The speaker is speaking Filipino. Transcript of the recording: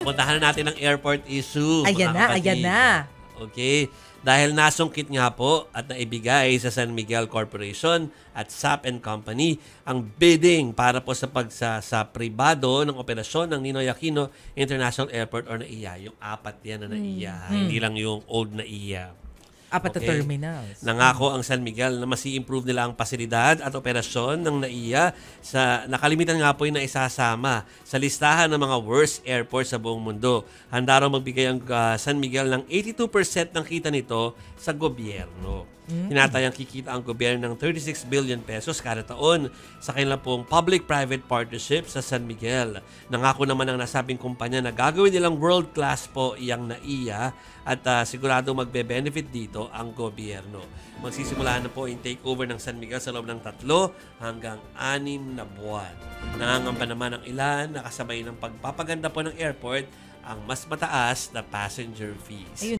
puntahan na natin ang airport issue. Ayan na, ayan na. Okay. Dahil nasungkit nga po at naibigay sa San Miguel Corporation at SAP and Company ang bidding para po sa pribado ng operasyon ng Ninoy Aquino International Airport or NAIA. Yung apat yan na NAIA, hindi lang yung old NAIA. Apat na terminals. Nangako ang San Miguel na mas i-improve nila ang pasilidad at operasyon ng NAIA sa nakalimitan nga po yung naisasama sa listahan ng mga worst airports sa buong mundo. Handa raw magbigay ang San Miguel ng 82% ng kita nito sa gobyerno. Tinatayang kikita ang gobyerno ng 36 billion pesos kada taon sa kanilang pong public-private partnership sa San Miguel. Nangako naman ang nasabing kumpanya na gagawin nilang world-class po iyang NAIA at sigurado magbe-benefit dito ang gobyerno. Magsisimula na po yung takeover ng San Miguel sa loob ng 3 hanggang 6 na buwan. Nangangamba naman ang ilan na kasabay ng pagpapaganda po ng airport ang mas mataas na passenger fees.